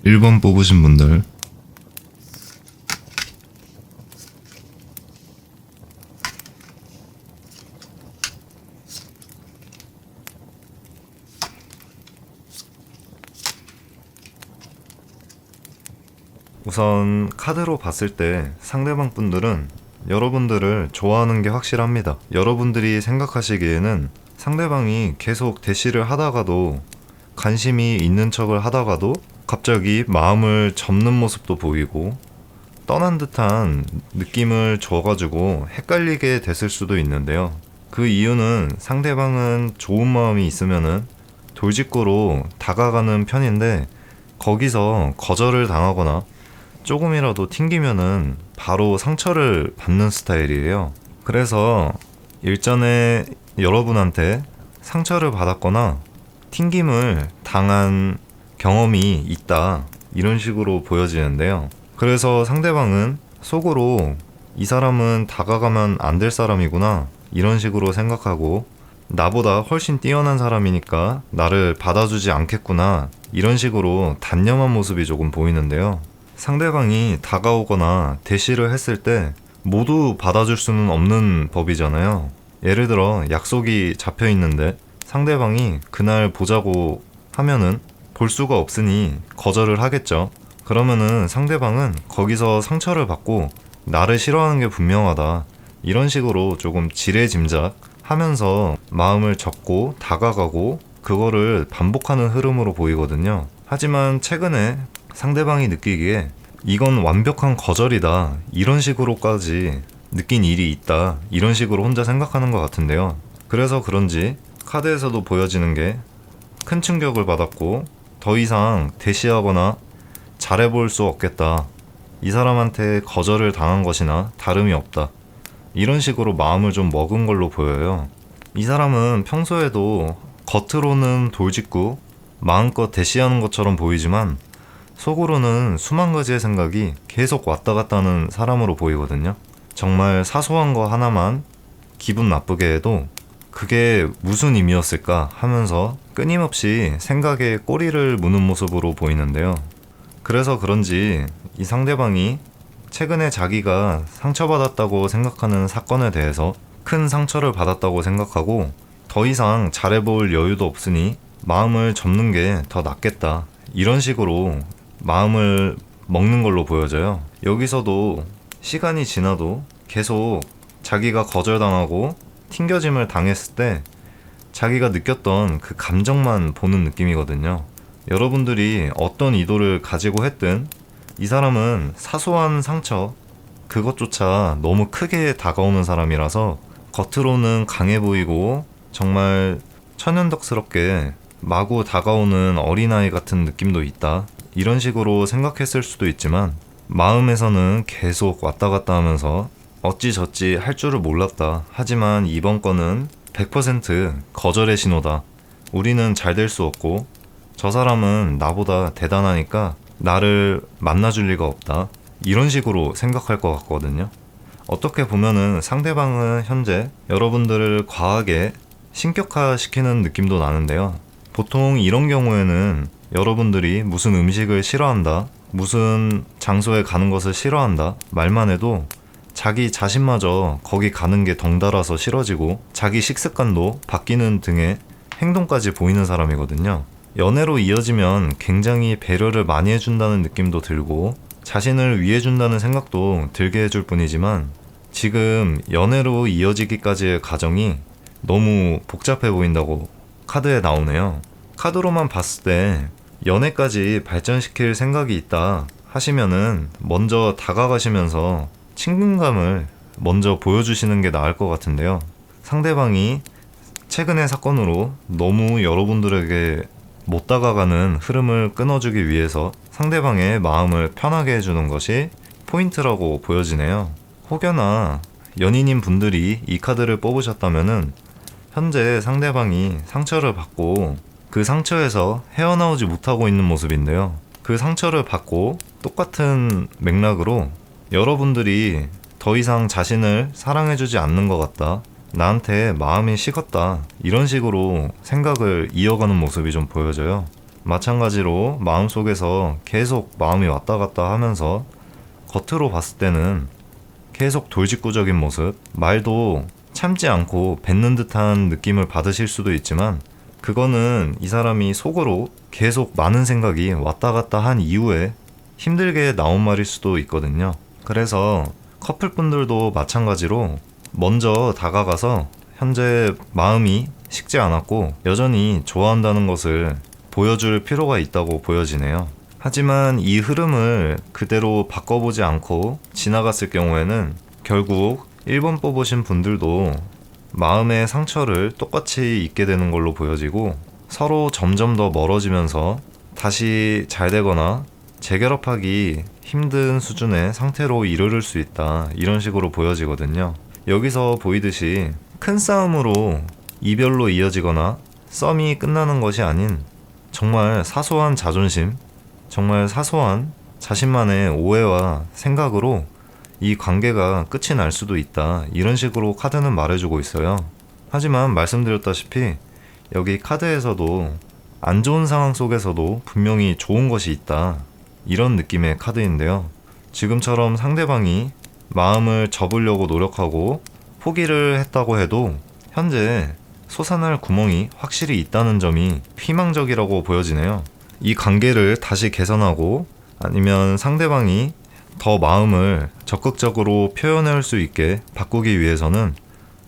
1번 뽑으신 분들 우선 카드로 봤을 때 상대방 분들은 여러분들을 좋아하는 게 확실합니다. 여러분들이 생각하시기에는 상대방이 계속 대시를 하다가도 관심이 있는 척을 하다가도 갑자기 마음을 접는 모습도 보이고 떠난 듯한 느낌을 줘가지고 헷갈리게 됐을 수도 있는데요. 그 이유는 상대방은 좋은 마음이 있으면은 돌직구로 다가가는 편인데 거기서 거절을 당하거나 조금이라도 튕기면은 바로 상처를 받는 스타일이에요. 그래서 일전에 여러분한테 상처를 받았거나 튕김을 당한 경험이 있다, 이런 식으로 보여지는데요. 그래서 상대방은 속으로 이 사람은 다가가면 안 될 사람이구나, 이런 식으로 생각하고 나보다 훨씬 뛰어난 사람이니까 나를 받아주지 않겠구나, 이런 식으로 단념한 모습이 조금 보이는데요. 상대방이 다가오거나 대시를 했을 때 모두 받아줄 수는 없는 법이잖아요. 예를 들어 약속이 잡혀 있는데 상대방이 그날 보자고 하면은 볼 수가 없으니 거절을 하겠죠. 그러면은 상대방은 거기서 상처를 받고 나를 싫어하는 게 분명하다, 이런 식으로 조금 지레짐작 하면서 마음을 접고 다가가고 그거를 반복하는 흐름으로 보이거든요. 하지만 최근에 상대방이 느끼기에 이건 완벽한 거절이다, 이런 식으로까지 느낀 일이 있다, 이런 식으로 혼자 생각하는 것 같은데요. 그래서 그런지 카드에서도 보여지는 게 큰 충격을 받았고 더 이상 대시하거나 잘해볼 수 없겠다, 이 사람한테 거절을 당한 것이나 다름이 없다, 이런 식으로 마음을 좀 먹은 걸로 보여요. 이 사람은 평소에도 겉으로는 돌직구 마음껏 대시하는 것처럼 보이지만 속으로는 수만 가지의 생각이 계속 왔다 갔다 하는 사람으로 보이거든요. 정말 사소한 거 하나만 기분 나쁘게 해도 그게 무슨 의미였을까 하면서 끊임없이 생각에 꼬리를 무는 모습으로 보이는데요. 그래서 그런지 이 상대방이 최근에 자기가 상처받았다고 생각하는 사건에 대해서 큰 상처를 받았다고 생각하고 더 이상 잘해볼 여유도 없으니 마음을 접는 게 더 낫겠다, 이런 식으로 마음을 먹는 걸로 보여져요. 여기서도 시간이 지나도 계속 자기가 거절당하고 튕겨짐을 당했을 때 자기가 느꼈던 그 감정만 보는 느낌이거든요. 여러분들이 어떤 의도를 가지고 했든 이 사람은 사소한 상처 그것조차 너무 크게 다가오는 사람이라서 겉으로는 강해 보이고 정말 천연덕스럽게 마구 다가오는 어린아이 같은 느낌도 있다, 이런 식으로 생각했을 수도 있지만 마음에서는 계속 왔다 갔다 하면서 어찌저찌 할 줄을 몰랐다, 하지만 이번 건은 100% 거절의 신호다, 우리는 잘 될 수 없고 저 사람은 나보다 대단하니까 나를 만나줄 리가 없다, 이런 식으로 생각할 것 같거든요. 어떻게 보면은 상대방은 현재 여러분들을 과하게 신격화시키는 느낌도 나는데요. 보통 이런 경우에는 여러분들이 무슨 음식을 싫어한다, 무슨 장소에 가는 것을 싫어한다 말만 해도 자기 자신마저 거기 가는 게 덩달아서 싫어지고 자기 식습관도 바뀌는 등의 행동까지 보이는 사람이거든요. 연애로 이어지면 굉장히 배려를 많이 해준다는 느낌도 들고 자신을 위해준다는 생각도 들게 해줄 뿐이지만 지금 연애로 이어지기까지의 과정이 너무 복잡해 보인다고 카드에 나오네요. 카드로만 봤을 때 연애까지 발전시킬 생각이 있다 하시면은 먼저 다가가시면서 친근감을 먼저 보여주시는 게 나을 것 같은데요. 상대방이 최근의 사건으로 너무 여러분들에게 못 다가가는 흐름을 끊어주기 위해서 상대방의 마음을 편하게 해주는 것이 포인트라고 보여지네요. 혹여나 연인인 분들이 이 카드를 뽑으셨다면은 현재 상대방이 상처를 받고 그 상처에서 헤어나오지 못하고 있는 모습인데요. 그 상처를 받고 똑같은 맥락으로 여러분들이 더 이상 자신을 사랑해주지 않는 것 같다, 나한테 마음이 식었다, 이런 식으로 생각을 이어가는 모습이 좀 보여져요. 마찬가지로 마음속에서 계속 마음이 왔다 갔다 하면서 겉으로 봤을 때는 계속 돌직구적인 모습, 말도 참지 않고 뱉는 듯한 느낌을 받으실 수도 있지만 그거는 이 사람이 속으로 계속 많은 생각이 왔다 갔다 한 이후에 힘들게 나온 말일 수도 있거든요. 그래서 커플분들도 마찬가지로 먼저 다가가서 현재 마음이 식지 않았고 여전히 좋아한다는 것을 보여줄 필요가 있다고 보여지네요. 하지만 이 흐름을 그대로 바꿔보지 않고 지나갔을 경우에는 결국 1번 뽑으신 분들도 마음의 상처를 똑같이 입게 되는 걸로 보여지고 서로 점점 더 멀어지면서 다시 잘 되거나 재결합하기 힘든 수준의 상태로 이르를 수 있다, 이런 식으로 보여지거든요. 여기서 보이듯이 큰 싸움으로 이별로 이어지거나 썸이 끝나는 것이 아닌 정말 사소한 자존심, 정말 사소한 자신만의 오해와 생각으로 이 관계가 끝이 날 수도 있다, 이런 식으로 카드는 말해주고 있어요. 하지만 말씀드렸다시피 여기 카드에서도 안 좋은 상황 속에서도 분명히 좋은 것이 있다, 이런 느낌의 카드인데요. 지금처럼 상대방이 마음을 접으려고 노력하고 포기를 했다고 해도 현재 솟아날 구멍이 확실히 있다는 점이 희망적이라고 보여지네요. 이 관계를 다시 개선하고 아니면 상대방이 더 마음을 적극적으로 표현할 수 있게 바꾸기 위해서는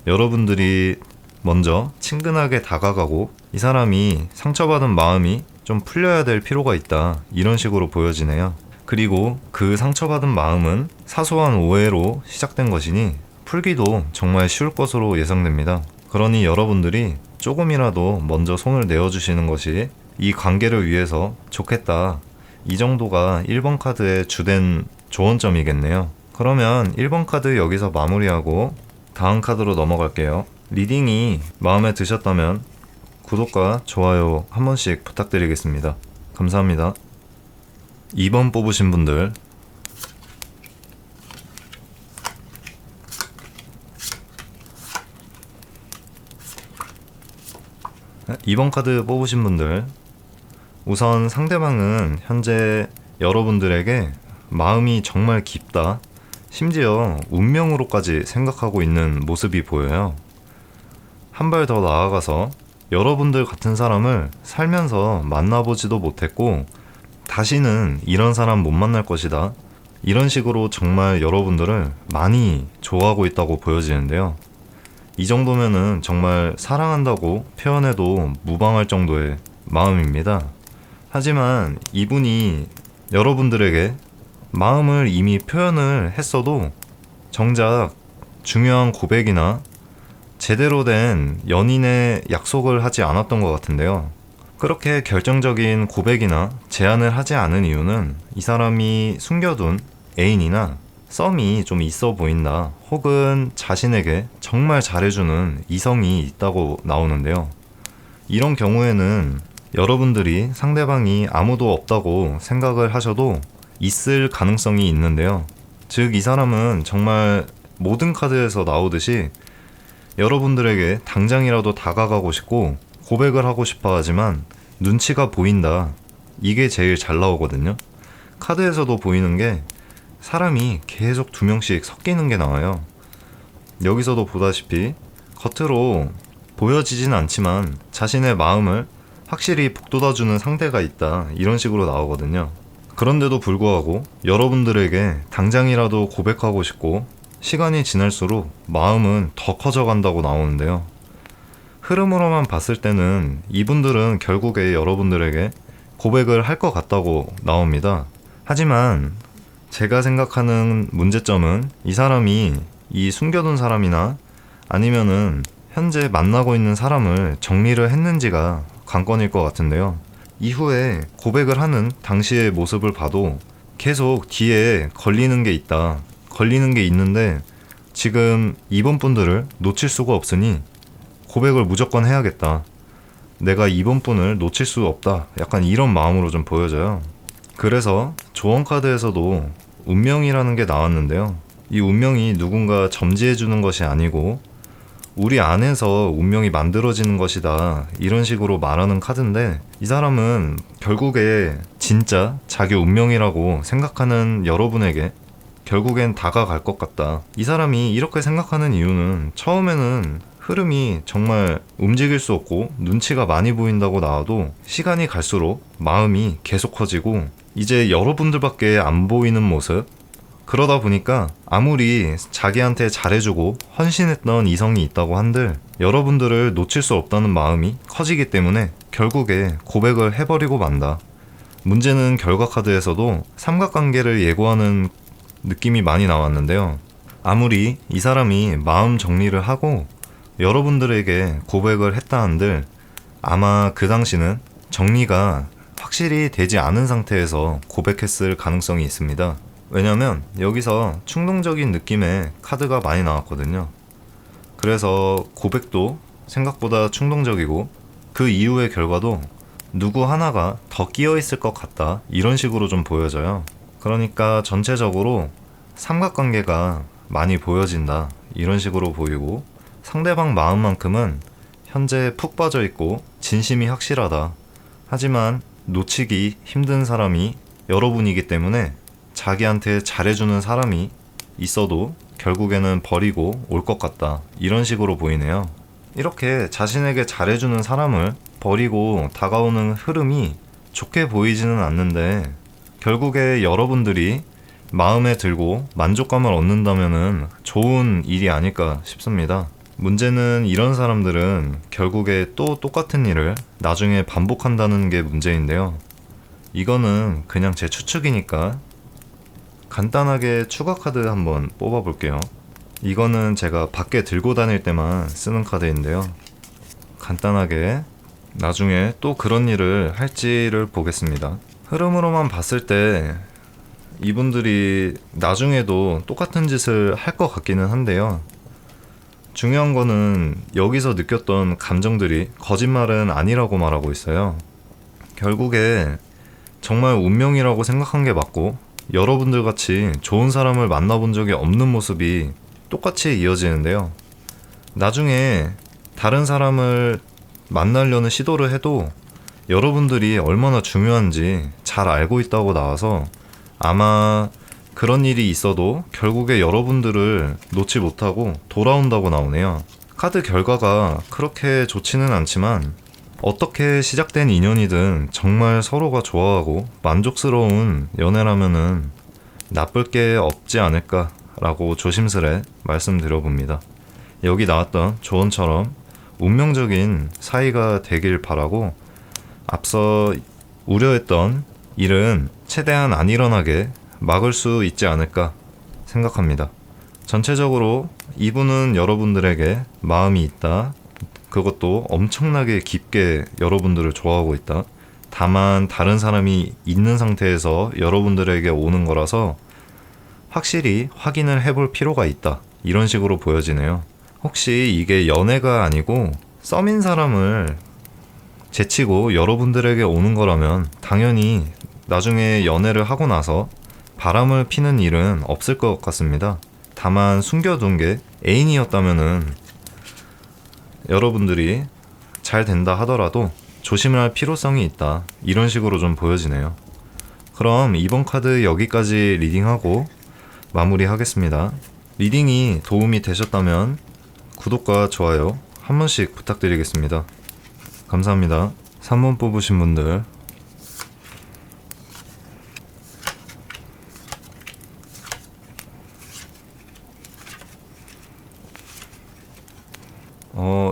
여러분들이 먼저 친근하게 다가가고 이 사람이 상처받은 마음이 좀 풀려야 될 필요가 있다, 이런 식으로 보여지네요. 그리고 그 상처받은 마음은 사소한 오해로 시작된 것이니 풀기도 정말 쉬울 것으로 예상됩니다. 그러니 여러분들이 조금이라도 먼저 손을 내어주시는 것이 이 관계를 위해서 좋겠다, 이 정도가 1번 카드의 주된 조언점이겠네요. 그러면 1번 카드 여기서 마무리하고 다음 카드로 넘어갈게요. 리딩이 마음에 드셨다면 구독과 좋아요 한 번씩 부탁드리겠습니다. 감사합니다. 2번 뽑으신 분들, 카드 뽑으신 분들, 우선 상대방은 현재 여러분들에게 마음이 정말 깊다, 심지어 운명으로까지 생각하고 있는 모습이 보여요. 한 발 더 나아가서 여러분들 같은 사람을 살면서 만나보지도 못했고 다시는 이런 사람 못 만날 것이다, 이런 식으로 정말 여러분들을 많이 좋아하고 있다고 보여지는데요. 이 정도면은 정말 사랑한다고 표현해도 무방할 정도의 마음입니다. 하지만 이분이 여러분들에게 마음을 이미 표현을 했어도 정작 중요한 고백이나 제대로 된 연인의 약속을 하지 않았던 것 같은데요. 그렇게 결정적인 고백이나 제안을 하지 않은 이유는 이 사람이 숨겨둔 애인이나 썸이 좀 있어 보인다, 혹은 자신에게 정말 잘해주는 이성이 있다고 나오는데요. 이런 경우에는 여러분들이 상대방이 아무도 없다고 생각을 하셔도 있을 가능성이 있는데요. 즉 이 사람은 정말 모든 카드에서 나오듯이 여러분들에게 당장이라도 다가가고 싶고 고백을 하고 싶어 하지만 눈치가 보인다, 이게 제일 잘 나오거든요. 카드에서도 보이는 게 사람이 계속 2명씩 섞이는 게 나와요. 여기서도 보다시피 겉으로 보여지진 않지만 자신의 마음을 확실히 북돋아주는 상대가 있다, 이런 식으로 나오거든요. 그런데도 불구하고 여러분들에게 당장이라도 고백하고 싶고 시간이 지날수록 마음은 더 커져간다고 나오는데요. 흐름으로만 봤을 때는 이분들은 결국에 여러분들에게 고백을 할 것 같다고 나옵니다. 하지만 제가 생각하는 문제점은 이 사람이 이 숨겨둔 사람이나 아니면은 현재 만나고 있는 사람을 정리를 했는지가 관건일 것 같은데요. 이후에 고백을 하는 당시의 모습을 봐도 계속 뒤에 걸리는 게 있다, 걸리는 게 있는데 지금 이번 분들을 놓칠 수가 없으니 고백을 무조건 해야겠다, 내가 이번 분을 놓칠 수 없다, 약간 이런 마음으로 좀 보여져요. 그래서 조언 카드에서도 운명이라는 게 나왔는데요. 이 운명이 누군가 점지해주는 것이 아니고 우리 안에서 운명이 만들어지는 것이다, 이런 식으로 말하는 카드인데, 이 사람은 결국에 진짜 자기 운명이라고 생각하는 여러분에게 결국엔 다가갈 것 같다. 이 사람이 이렇게 생각하는 이유는, 처음에는 흐름이 정말 움직일 수 없고 눈치가 많이 보인다고 나와도 시간이 갈수록 마음이 계속 커지고 이제 여러분들밖에 안 보이는 모습, 그러다 보니까 아무리 자기한테 잘해주고 헌신했던 이성이 있다고 한들 여러분들을 놓칠 수 없다는 마음이 커지기 때문에 결국에 고백을 해버리고 만다. 문제는 결과 카드에서도 삼각관계를 예고하는 느낌이 많이 나왔는데요. 아무리 이 사람이 마음 정리를 하고 여러분들에게 고백을 했다 한들 아마 그 당시는 정리가 확실히 되지 않은 상태에서 고백했을 가능성이 있습니다. 왜냐면 여기서 충동적인 느낌의 카드가 많이 나왔거든요. 그래서 고백도 생각보다 충동적이고 그 이후의 결과도 누구 하나가 더 끼어 있을 것 같다, 이런 식으로 좀 보여져요. 그러니까 전체적으로 삼각관계가 많이 보여진다, 이런 식으로 보이고, 상대방 마음만큼은 현재 푹 빠져 있고 진심이 확실하다. 하지만 놓치기 힘든 사람이 여러분이기 때문에 자기한테 잘해주는 사람이 있어도 결국에는 버리고 올 것 같다, 이런 식으로 보이네요. 이렇게 자신에게 잘해주는 사람을 버리고 다가오는 흐름이 좋게 보이지는 않는데, 결국에 여러분들이 마음에 들고 만족감을 얻는다면은 좋은 일이 아닐까 싶습니다. 문제는 이런 사람들은 결국에 또 똑같은 일을 나중에 반복한다는 게 문제인데요. 이거는 그냥 제 추측이니까 간단하게 추가 카드 한번 뽑아 볼게요. 이거는 제가 밖에 들고 다닐 때만 쓰는 카드인데요. 간단하게 나중에 또 그런 일을 할지를 보겠습니다. 흐름으로만 봤을 때 이분들이 나중에도 똑같은 짓을 할 것 같기는 한데요. 중요한 거는 여기서 느꼈던 감정들이 거짓말은 아니라고 말하고 있어요. 결국에 정말 운명이라고 생각한 게 맞고, 여러분들 같이 좋은 사람을 만나본 적이 없는 모습이 똑같이 이어지는데요. 나중에 다른 사람을 만나려는 시도를 해도 여러분들이 얼마나 중요한지 잘 알고 있다고 나와서 아마 그런 일이 있어도 결국에 여러분들을 놓지 못하고 돌아온다고 나오네요. 카드 결과가 그렇게 좋지는 않지만 어떻게 시작된 인연이든 정말 서로가 좋아하고 만족스러운 연애라면은 나쁠 게 없지 않을까라고 조심스레 말씀드려봅니다. 여기 나왔던 조언처럼 운명적인 사이가 되길 바라고, 앞서 우려했던 일은 최대한 안 일어나게 막을 수 있지 않을까 생각합니다. 전체적으로 이분은 여러분들에게 마음이 있다. 그것도 엄청나게 깊게 여러분들을 좋아하고 있다. 다만 다른 사람이 있는 상태에서 여러분들에게 오는 거라서 확실히 확인을 해볼 필요가 있다, 이런 식으로 보여지네요. 혹시 이게 연애가 아니고 썸인 사람을 제치고 여러분들에게 오는 거라면 당연히 나중에 연애를 하고 나서 바람을 피는 일은 없을 것 같습니다. 다만 숨겨둔 게 애인이었다면은 여러분들이 잘 된다 하더라도 조심을 할 필요성이 있다, 이런 식으로 좀 보여지네요. 그럼 이번 카드 여기까지 리딩하고 마무리하겠습니다. 리딩이 도움이 되셨다면 구독과 좋아요 한 번씩 부탁드리겠습니다. 감사합니다. 3번 뽑으신 분들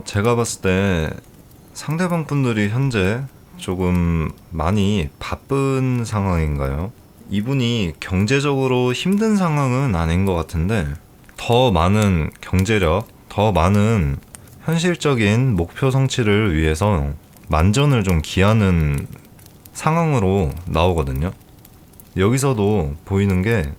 제가 봤을 때 상대방 분들이 현재 조금 많이 바쁜 상황인가요? 이분이 경제적으로 힘든 상황은 아닌 것 같은데 더 많은 경제력, 더 많은 현실적인 목표 성취를 위해서 만전을 좀 기하는 상황으로 나오거든요. 여기서도 보이는 게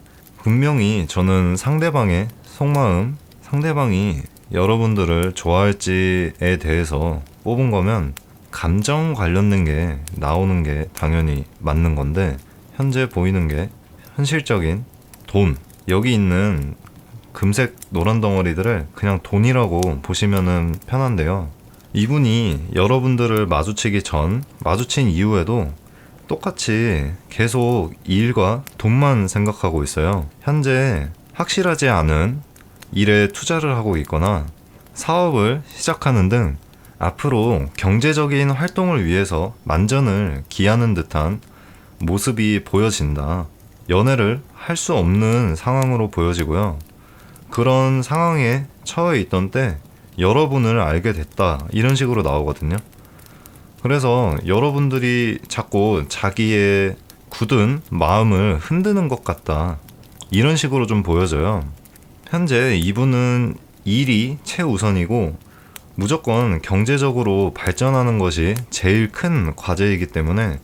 분명히 저는 상대방의 속마음, 상대방이 여러분들을 좋아할지에 대해서 뽑은 거면 감정 관련된 게 나오는 게 당연히 맞는 건데, 현재 보이는 게 현실적인 돈, 여기 있는 금색 노란 덩어리들을 그냥 돈이라고 보시면은 편한데요. 이분이 여러분들을 마주치기 전, 마주친 이후에도 똑같이 계속 일과 돈만 생각하고 있어요. 현재 확실하지 않은 일에 투자를 하고 있거나 사업을 시작하는 등 앞으로 경제적인 활동을 위해서 만전을 기하는 듯한 모습이 보여진다. 연애를 할 수 없는 상황으로 보여지고요. 그런 상황에 처해 있던 때 여러분을 알게 됐다. 이런 식으로 나오거든요. 그래서 여러분들이 자꾸 자기의 굳은 마음을 흔드는 것 같다. 이런 식으로 좀 보여져요. 현재 이분은 일이 최우선이고 무조건 경제적으로 발전하는 것이 제일 큰 과제이기 때문에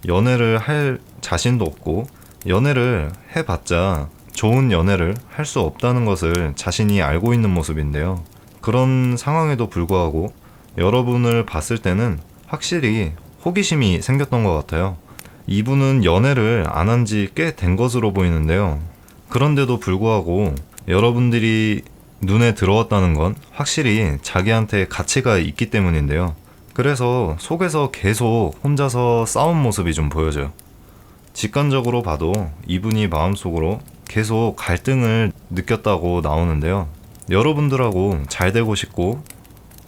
연애를 할 자신도 없고 연애를 해봤자 좋은 연애를 할 수 없다는 것을 자신이 알고 있는 모습인데요. 그런 상황에도 불구하고 여러분을 봤을 때는 확실히 호기심이 생겼던 것 같아요. 이분은 연애를 안 한 지 꽤 된 것으로 보이는데요. 그런데도 불구하고 여러분들이 눈에 들어왔다는 건 확실히 자기한테 가치가 있기 때문인데요. 그래서 속에서 계속 혼자서 싸운 모습이 좀 보여져요. 직관적으로 봐도 이분이 마음속으로 계속 갈등을 느꼈다고 나오는데요. 여러분들하고 잘 되고 싶고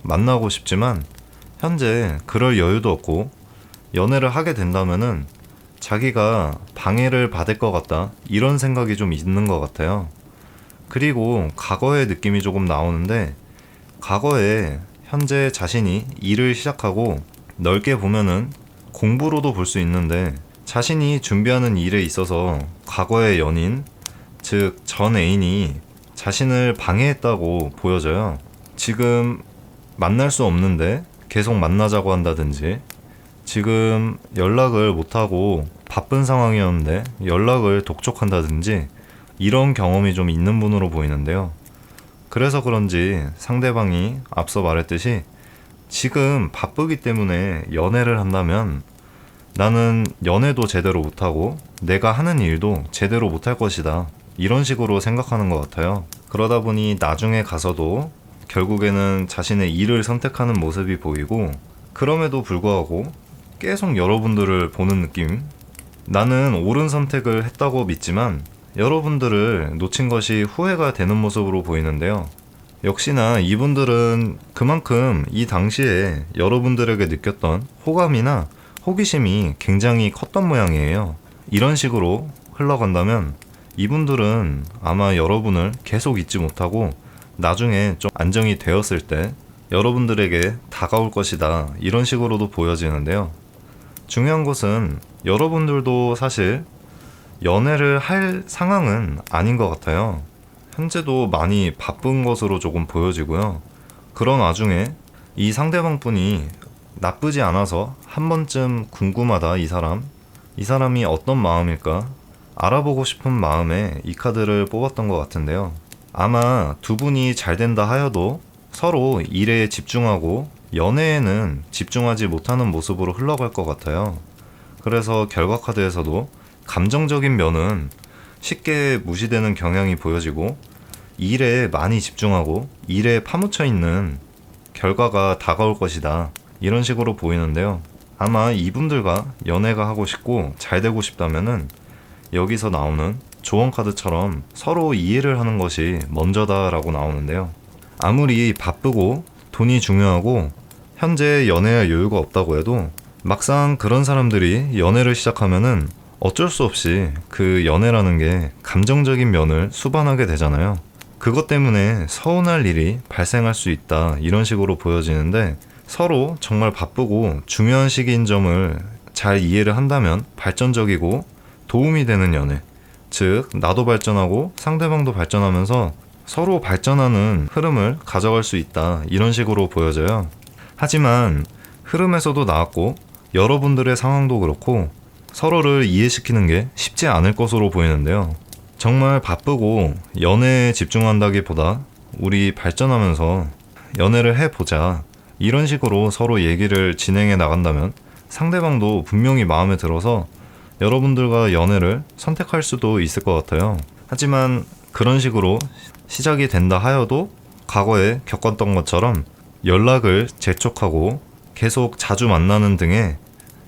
만나고 싶지만 현재 그럴 여유도 없고 연애를 하게 된다면은 자기가 방해를 받을 것 같다 이런 생각이 좀 있는 것 같아요. 그리고 과거의 느낌이 조금 나오는데 과거에 현재 자신이 일을 시작하고 넓게 보면은 공부로도 볼 수 있는데 자신이 준비하는 일에 있어서 과거의 연인, 즉 전 애인이 자신을 방해했다고 보여져요. 지금 만날 수 없는데 계속 만나자고 한다든지 지금 연락을 못하고 바쁜 상황이었는데 연락을 독촉한다든지 이런 경험이 좀 있는 분으로 보이는데요. 그래서 그런지 상대방이 앞서 말했듯이 지금 바쁘기 때문에 연애를 한다면 나는 연애도 제대로 못하고 내가 하는 일도 제대로 못할 것이다. 이런 식으로 생각하는 것 같아요. 그러다 보니 나중에 가서도 결국에는 자신의 일을 선택하는 모습이 보이고 그럼에도 불구하고 계속 여러분들을 보는 느낌. 나는 옳은 선택을 했다고 믿지만 여러분들을 놓친 것이 후회가 되는 모습으로 보이는데요. 역시나 이분들은 그만큼 이 당시에 여러분들에게 느꼈던 호감이나 호기심이 굉장히 컸던 모양이에요. 이런 식으로 흘러간다면 이분들은 아마 여러분을 계속 잊지 못하고 나중에 좀 안정이 되었을 때 여러분들에게 다가올 것이다. 이런 식으로도 보여지는데요. 중요한 것은 여러분들도 사실 연애를 할 상황은 아닌 것 같아요. 현재도 많이 바쁜 것으로 조금 보여지고요. 그런 와중에 이 상대방 분이 나쁘지 않아서 한 번쯤 궁금하다 이 사람이 어떤 마음일까 알아보고 싶은 마음에 이 카드를 뽑았던 것 같은데요. 아마 두 분이 잘 된다 하여도 서로 일에 집중하고 연애에는 집중하지 못하는 모습으로 흘러갈 것 같아요. 그래서 결과 카드에서도 감정적인 면은 쉽게 무시되는 경향이 보여지고 일에 많이 집중하고 일에 파묻혀 있는 결과가 다가올 것이다. 이런 식으로 보이는데요. 아마 이분들과 연애가 하고 싶고 잘 되고 싶다면은 여기서 나오는 조언 카드처럼 서로 이해를 하는 것이 먼저다라고 나오는데요. 아무리 바쁘고 돈이 중요하고 현재 연애할 여유가 없다고 해도 막상 그런 사람들이 연애를 시작하면은 어쩔 수 없이 그 연애라는 게 감정적인 면을 수반하게 되잖아요. 그것 때문에 서운할 일이 발생할 수 있다. 이런 식으로 보여지는데 서로 정말 바쁘고 중요한 시기인 점을 잘 이해를 한다면 발전적이고 도움이 되는 연애. 즉, 나도 발전하고 상대방도 발전하면서 서로 발전하는 흐름을 가져갈 수 있다. 이런 식으로 보여져요. 하지만 흐름에서도 나왔고 여러분들의 상황도 그렇고 서로를 이해시키는 게 쉽지 않을 것으로 보이는데요. 정말 바쁘고 연애에 집중한다기보다 우리 발전하면서 연애를 해보자. 이런 식으로 서로 얘기를 진행해 나간다면 상대방도 분명히 마음에 들어서 여러분들과 연애를 선택할 수도 있을 것 같아요. 하지만 그런 식으로 시작이 된다 하여도 과거에 겪었던 것처럼 연락을 재촉하고 계속 자주 만나는 등의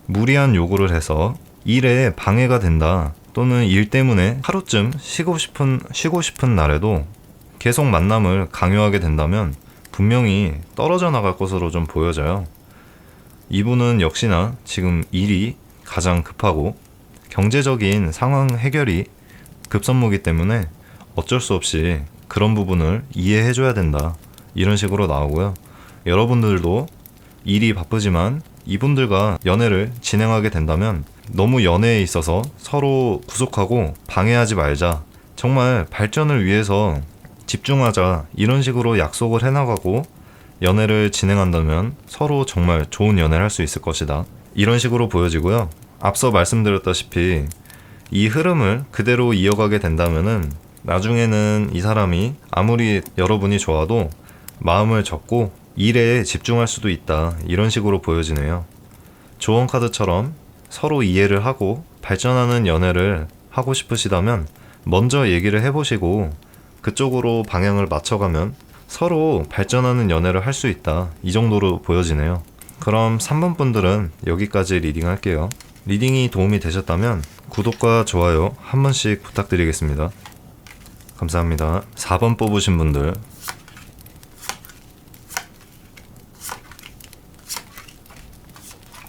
무리한 요구를 해서 일에 방해가 된다, 또는 일 때문에 하루쯤 쉬고 싶은 날에도 계속 만남을 강요하게 된다면 분명히 떨어져 나갈 것으로 좀 보여져요. 이분은 역시나 지금 일이 가장 급하고 경제적인 상황 해결이 급선무기 때문에 어쩔 수 없이 그런 부분을 이해해줘야 된다, 이런 식으로 나오고요. 여러분들도 일이 바쁘지만 이분들과 연애를 진행하게 된다면 너무 연애에 있어서 서로 구속하고 방해하지 말자, 정말 발전을 위해서 집중하자, 이런 식으로 약속을 해나가고 연애를 진행한다면 서로 정말 좋은 연애를 할 수 있을 것이다, 이런 식으로 보여지고요. 앞서 말씀드렸다시피 이 흐름을 그대로 이어가게 된다면은 나중에는 이 사람이 아무리 여러분이 좋아도 마음을 접고 일에 집중할 수도 있다, 이런 식으로 보여지네요. 조언 카드처럼 서로 이해를 하고 발전하는 연애를 하고 싶으시다면 먼저 얘기를 해보시고 그쪽으로 방향을 맞춰가면 서로 발전하는 연애를 할 수 있다, 이 정도로 보여지네요. 그럼 3번 분들은 여기까지 리딩 할게요. 리딩이 도움이 되셨다면 구독과 좋아요 한 번씩 부탁드리겠습니다. 감사합니다. 4번 뽑으신 분들,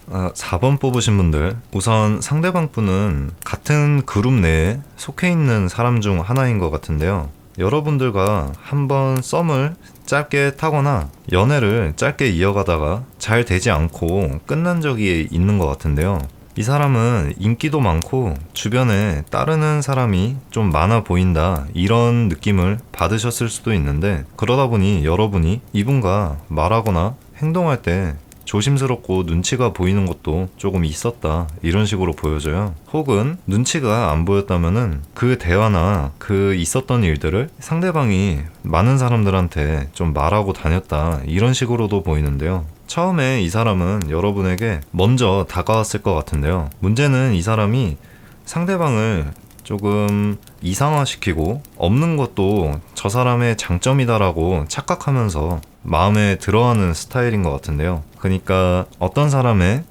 4번 뽑으신 분들, 우선 상대방 분은 같은 그룹 내에 속해 있는 사람 중 하나인 것 같은데요. 여러분들과 한번 썸을 짧게 타거나 연애를 짧게 이어가다가 잘 되지 않고 끝난 적이 있는 것 같은데요. 이 사람은 인기도 많고 주변에 따르는 사람이 좀 많아 보인다, 이런 느낌을 받으셨을 수도 있는데, 그러다 보니 여러분이 이분과 말하거나 행동할 때 조심스럽고 눈치가 보이는 것도 조금 있었다, 이런 식으로 보여져요. 혹은 눈치가 안 보였다면은 그 대화나 그 있었던 일들을 상대방이 많은 사람들한테 좀 말하고 다녔다, 이런 식으로도 보이는데요. 처음에 이 사람은 여러분에게 먼저 다가왔을 것 같은데요. 문제는 이 사람이 상대방을 조금 이상화시키고 없는 것도 저 사람의 장점이다라고 착각하면서 마음에 들어하는 스타일인 것 같은데요. 그러니까 어떤 사람의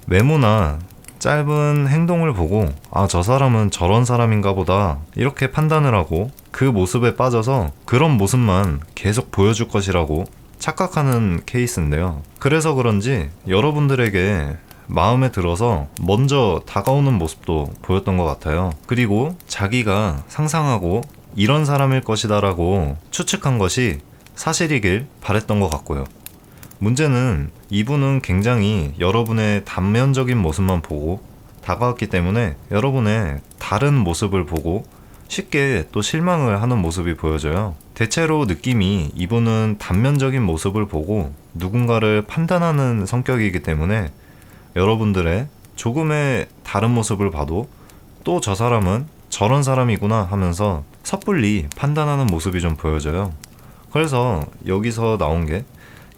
외모나 짧은 행동을 보고 저 사람은 저런 사람인가 보다, 이렇게 판단을 하고 그 모습에 빠져서 그런 모습만 계속 보여줄 것이라고 착각하는 케이스인데요. 그래서 그런지 여러분들에게 마음에 들어서 먼저 다가오는 모습도 보였던 것 같아요. 그리고 자기가 상상하고 이런 사람일 것이다 라고 추측한 것이 사실이길 바랬던 것 같고요. 문제는 이분은 굉장히 여러분의 단면적인 모습만 보고 다가왔기 때문에 여러분의 다른 모습을 보고 쉽게 또 실망을 하는 모습이 보여져요. 대체로 느낌이 이분은 단면적인 모습을 보고 누군가를 판단하는 성격이기 때문에 여러분들의 조금의 다른 모습을 봐도 또 저 사람은 저런 사람이구나 하면서 섣불리 판단하는 모습이 좀 보여져요. 그래서 여기서 나온 게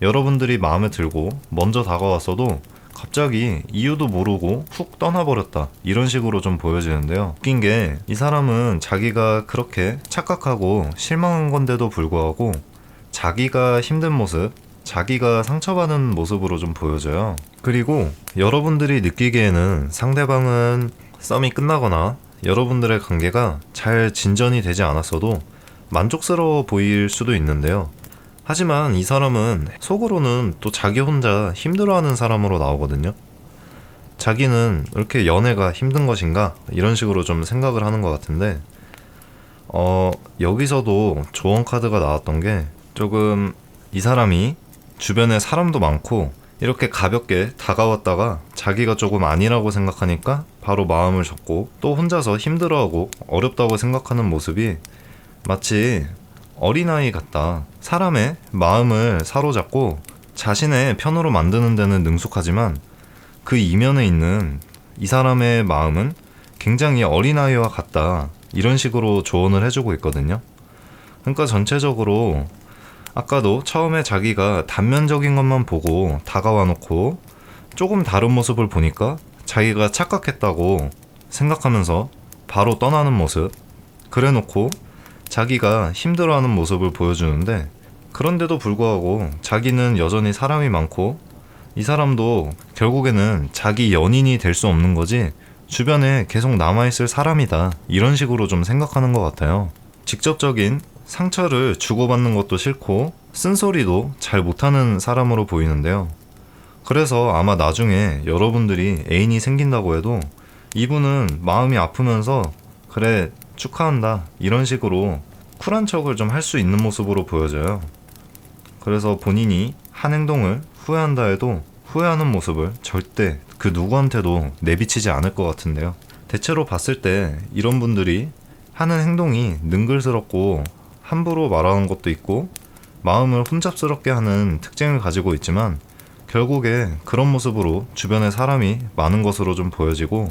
여러분들이 마음에 들고 먼저 다가왔어도 갑자기 이유도 모르고 훅 떠나버렸다, 이런 식으로 좀 보여지는데요. 웃긴 게 이 사람은 자기가 그렇게 착각하고 실망한 건데도 불구하고 자기가 힘든 모습, 자기가 상처받은 모습으로 좀 보여져요. 그리고 여러분들이 느끼기에는 상대방은 썸이 끝나거나 여러분들의 관계가 잘 진전이 되지 않았어도 만족스러워 보일 수도 있는데요. 하지만 이 사람은 속으로는 또 자기 혼자 힘들어하는 사람으로 나오거든요. 자기는 이렇게 연애가 힘든 것인가? 이런 식으로 좀 생각을 하는 것 같은데, 여기서도 조언 카드가 나왔던 게 조금 이 사람이 주변에 사람도 많고 이렇게 가볍게 다가왔다가 자기가 조금 아니라고 생각하니까 바로 마음을 접고 또 혼자서 힘들어하고 어렵다고 생각하는 모습이 마치 어린아이 같다. 사람의 마음을 사로잡고 자신의 편으로 만드는 데는 능숙하지만 그 이면에 있는 이 사람의 마음은 굉장히 어린아이와 같다, 이런 식으로 조언을 해주고 있거든요. 그러니까 전체적으로 아까도 처음에 자기가 단면적인 것만 보고 다가와 놓고 조금 다른 모습을 보니까 자기가 착각했다고 생각하면서 바로 떠나는 모습, 그래 놓고 자기가 힘들어하는 모습을 보여주는데, 그런데도 불구하고 자기는 여전히 사람이 많고 이 사람도 결국에는 자기 연인이 될 수 없는 거지 주변에 계속 남아있을 사람이다, 이런 식으로 좀 생각하는 것 같아요. 직접적인 상처를 주고받는 것도 싫고 쓴소리도 잘 못하는 사람으로 보이는데요. 그래서 아마 나중에 여러분들이 애인이 생긴다고 해도 이분은 마음이 아프면서 그래 축하한다 이런 식으로 쿨한 척을 좀 할 수 있는 모습으로 보여져요. 그래서 본인이 한 행동을 후회한다 해도 후회하는 모습을 절대 그 누구한테도 내비치지 않을 것 같은데요. 대체로 봤을 때 이런 분들이 하는 행동이 능글스럽고 함부로 말하는 것도 있고 마음을 혼잡스럽게 하는 특징을 가지고 있지만, 결국에 그런 모습으로 주변에 사람이 많은 것으로 좀 보여지고,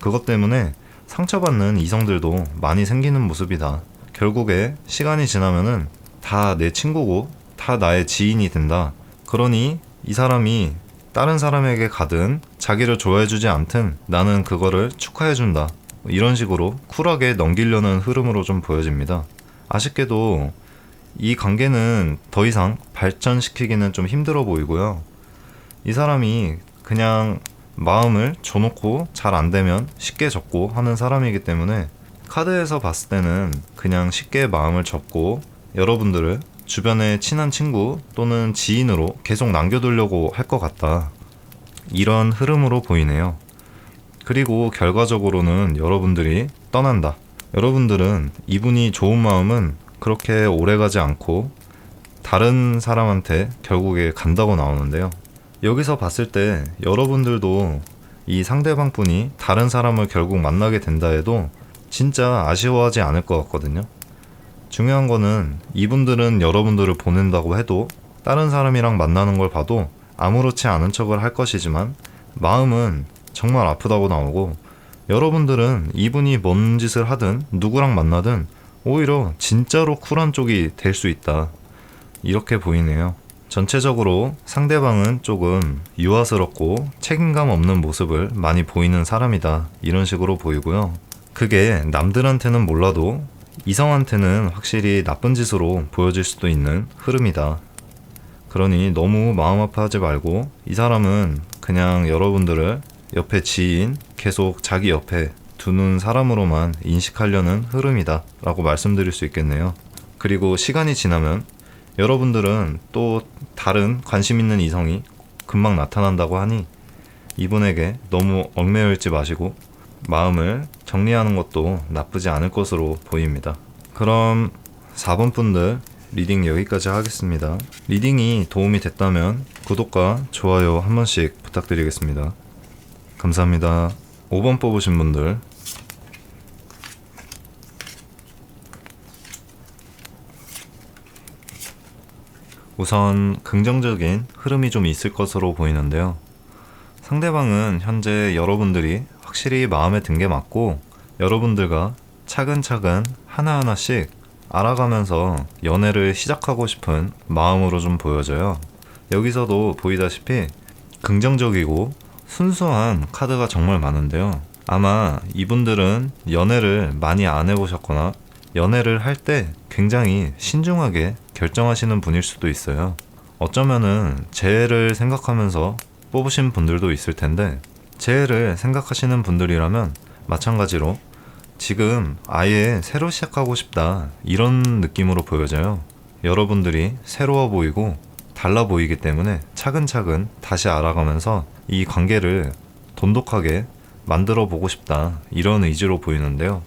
그것 때문에 상처받는 이성들도 많이 생기는 모습이다. 결국에 시간이 지나면은 다 내 친구고 다 나의 지인이 된다. 그러니 이 사람이 다른 사람에게 가든 자기를 좋아해주지 않든 나는 그거를 축하해준다, 이런 식으로 쿨하게 넘기려는 흐름으로 좀 보여집니다. 아쉽게도 이 관계는 더 이상 발전시키기는 좀 힘들어 보이고요. 이 사람이 그냥 마음을 줘놓고 잘 안되면 쉽게 접고 하는 사람이기 때문에 카드에서 봤을 때는 그냥 쉽게 마음을 접고 여러분들을 주변의 친한 친구 또는 지인으로 계속 남겨두려고 할 것 같다, 이런 흐름으로 보이네요. 그리고 결과적으로는 여러분들이 떠난다. 여러분들은 이분이 좋은 마음은 그렇게 오래가지 않고 다른 사람한테 결국에 간다고 나오는데요. 여기서 봤을 때 여러분들도 이 상대방 분이 다른 사람을 결국 만나게 된다 해도 진짜 아쉬워하지 않을 것 같거든요. 중요한 거는 이분들은 여러분들을 보낸다고 해도 다른 사람이랑 만나는 걸 봐도 아무렇지 않은 척을 할 것이지만 마음은 정말 아프다고 나오고, 여러분들은 이분이 뭔 짓을 하든 누구랑 만나든 오히려 진짜로 쿨한 쪽이 될 수 있다, 이렇게 보이네요. 전체적으로 상대방은 조금 유아스럽고 책임감 없는 모습을 많이 보이는 사람이다, 이런 식으로 보이고요. 그게 남들한테는 몰라도 이성한테는 확실히 나쁜 짓으로 보여질 수도 있는 흐름이다. 그러니 너무 마음 아파하지 말고 이 사람은 그냥 여러분들을 옆에 지인, 계속 자기 옆에 두는 사람으로만 인식하려는 흐름이다 라고 말씀드릴 수 있겠네요. 그리고 시간이 지나면 여러분들은 또 다른 관심 있는 이성이 금방 나타난다고 하니 이분에게 너무 얽매여있지 마시고 마음을 정리하는 것도 나쁘지 않을 것으로 보입니다. 그럼 4번 분들 리딩 여기까지 하겠습니다. 리딩이 도움이 됐다면 구독과 좋아요 한 번씩 부탁드리겠습니다. 감사합니다. 5번 뽑으신 분들 우선 긍정적인 흐름이 좀 있을 것으로 보이는데요. 상대방은 현재 여러분들이 확실히 마음에 든 게 맞고 여러분들과 차근차근 하나하나씩 알아가면서 연애를 시작하고 싶은 마음으로 좀 보여져요. 여기서도 보이다시피 긍정적이고 순수한 카드가 정말 많은데요. 아마 이분들은 연애를 많이 안 해보셨거나 연애를 할 때 굉장히 신중하게 결정하시는 분일 수도 있어요. 어쩌면은 재회를 생각하면서 뽑으신 분들도 있을 텐데, 재회를 생각하시는 분들이라면 마찬가지로 지금 아예 새로 시작하고 싶다, 이런 느낌으로 보여져요. 여러분들이 새로워 보이고 달라 보이기 때문에 차근차근 다시 알아가면서 이 관계를 돈독하게 만들어 보고 싶다, 이런 의지로 보이는데요.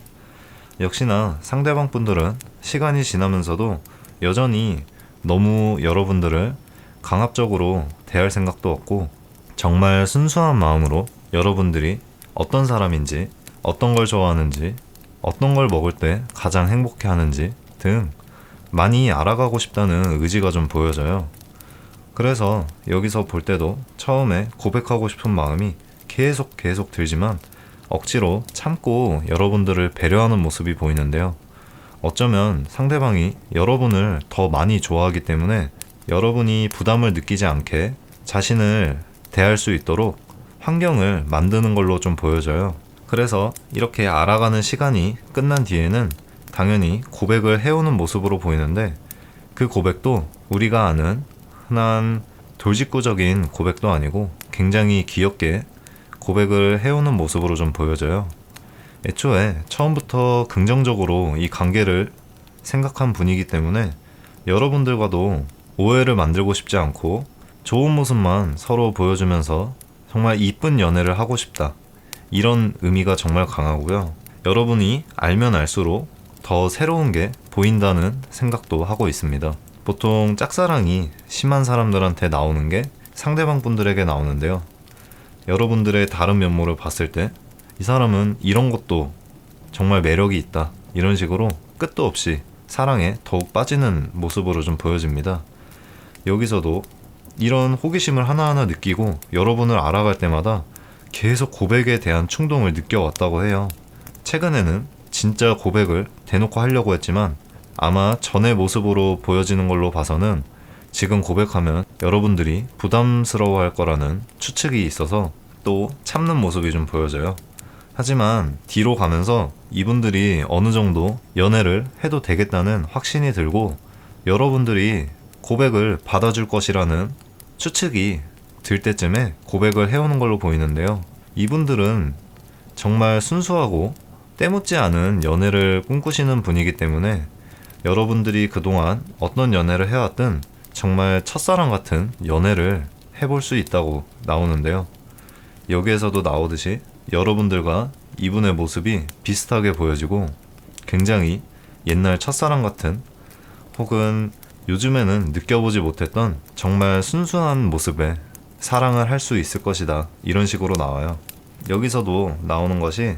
역시나 상대방 분들은 시간이 지나면서도 여전히 너무 여러분들을 강압적으로 대할 생각도 없고 정말 순수한 마음으로 여러분들이 어떤 사람인지, 어떤 걸 좋아하는지, 어떤 걸 먹을 때 가장 행복해 하는지 등 많이 알아가고 싶다는 의지가 좀 보여져요. 그래서 여기서 볼 때도 처음에 고백하고 싶은 마음이 계속 들지만 억지로 참고 여러분들을 배려하는 모습이 보이는데요. 어쩌면 상대방이 여러분을 더 많이 좋아하기 때문에 여러분이 부담을 느끼지 않게 자신을 대할 수 있도록 환경을 만드는 걸로 좀 보여져요. 그래서 이렇게 알아가는 시간이 끝난 뒤에는 당연히 고백을 해오는 모습으로 보이는데 그 고백도 우리가 아는 흔한 돌직구적인 고백도 아니고 굉장히 귀엽게 고백을 해오는 모습으로 좀 보여져요. 애초에 처음부터 긍정적으로 이 관계를 생각한 분이기 때문에 여러분들과도 오해를 만들고 싶지 않고 좋은 모습만 서로 보여주면서 정말 이쁜 연애를 하고 싶다. 이런 의미가 정말 강하고요. 여러분이 알면 알수록 더 새로운 게 보인다는 생각도 하고 있습니다. 보통 짝사랑이 심한 사람들한테 나오는 게 상대방 분들에게 나오는데요. 여러분들의 다른 면모를 봤을 때 이 사람은 이런 것도 정말 매력이 있다. 이런 식으로 끝도 없이 사랑에 더욱 빠지는 모습으로 좀 보여집니다. 여기서도 이런 호기심을 하나하나 느끼고 여러분을 알아갈 때마다 계속 고백에 대한 충동을 느껴왔다고 해요. 최근에는 진짜 고백을 대놓고 하려고 했지만 아마 전의 모습으로 보여지는 걸로 봐서는 지금 고백하면 여러분들이 부담스러워할 거라는 추측이 있어서 또 참는 모습이 좀 보여져요. 하지만 뒤로 가면서 이분들이 어느 정도 연애를 해도 되겠다는 확신이 들고 여러분들이 고백을 받아줄 것이라는 추측이 들 때쯤에 고백을 해오는 걸로 보이는데요. 이분들은 정말 순수하고 때묻지 않은 연애를 꿈꾸시는 분이기 때문에 여러분들이 그동안 어떤 연애를 해왔든 정말 첫사랑 같은 연애를 해볼 수 있다고 나오는데요. 여기에서도 나오듯이 여러분들과 이분의 모습이 비슷하게 보여지고 굉장히 옛날 첫사랑 같은 혹은 요즘에는 느껴보지 못했던 정말 순수한 모습에 사랑을 할 수 있을 것이다. 이런 식으로 나와요. 여기서도 나오는 것이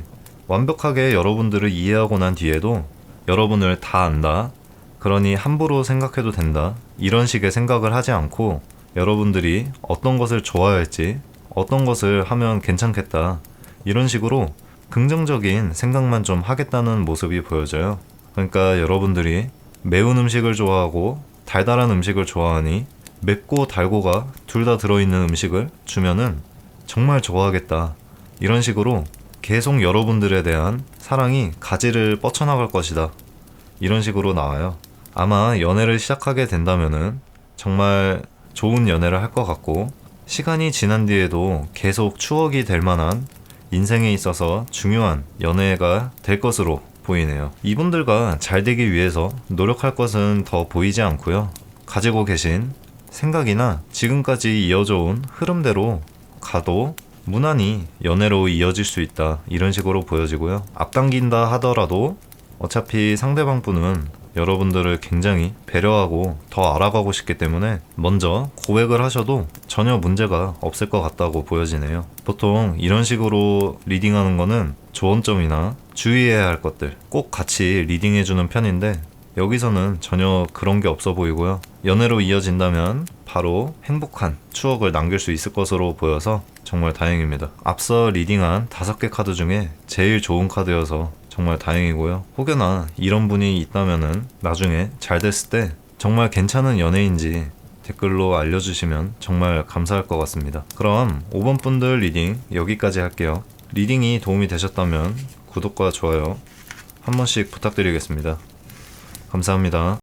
완벽하게 여러분들을 이해하고 난 뒤에도 여러분을 다 안다. 그러니 함부로 생각해도 된다. 이런 식의 생각을 하지 않고 여러분들이 어떤 것을 좋아할지 어떤 것을 하면 괜찮겠다. 이런 식으로 긍정적인 생각만 좀 하겠다는 모습이 보여져요. 그러니까 여러분들이 매운 음식을 좋아하고 달달한 음식을 좋아하니 맵고 달고가 둘 다 들어있는 음식을 주면은 정말 좋아하겠다. 이런 식으로 계속 여러분들에 대한 사랑이 가지를 뻗쳐나갈 것이다. 이런 식으로 나와요. 아마 연애를 시작하게 된다면은 정말 좋은 연애를 할 것 같고 시간이 지난 뒤에도 계속 추억이 될 만한 인생에 있어서 중요한 연애가 될 것으로 보이네요. 이분들과 잘 되기 위해서 노력할 것은 더 보이지 않고요. 가지고 계신 생각이나 지금까지 이어져 온 흐름대로 가도 무난히 연애로 이어질 수 있다. 이런 식으로 보여지고요. 앞당긴다 하더라도 어차피 상대방 분은 여러분들을 굉장히 배려하고 더 알아가고 싶기 때문에 먼저 고백을 하셔도 전혀 문제가 없을 것 같다고 보여지네요. 보통 이런 식으로 리딩하는 거는 조언점이나 주의해야 할 것들 꼭 같이 리딩해주는 편인데 여기서는 전혀 그런 게 없어 보이고요. 연애로 이어진다면 바로 행복한 추억을 남길 수 있을 것으로 보여서 정말 다행입니다. 앞서 리딩한 5개 카드 중에 제일 좋은 카드여서 정말 다행이고요. 혹여나 이런 분이 있다면은 나중에 잘 됐을 때 정말 괜찮은 연애인지 댓글로 알려주시면 정말 감사할 것 같습니다. 그럼 5번 분들 리딩 여기까지 할게요. 리딩이 도움이 되셨다면 구독과 좋아요 한 번씩 부탁드리겠습니다. 감사합니다.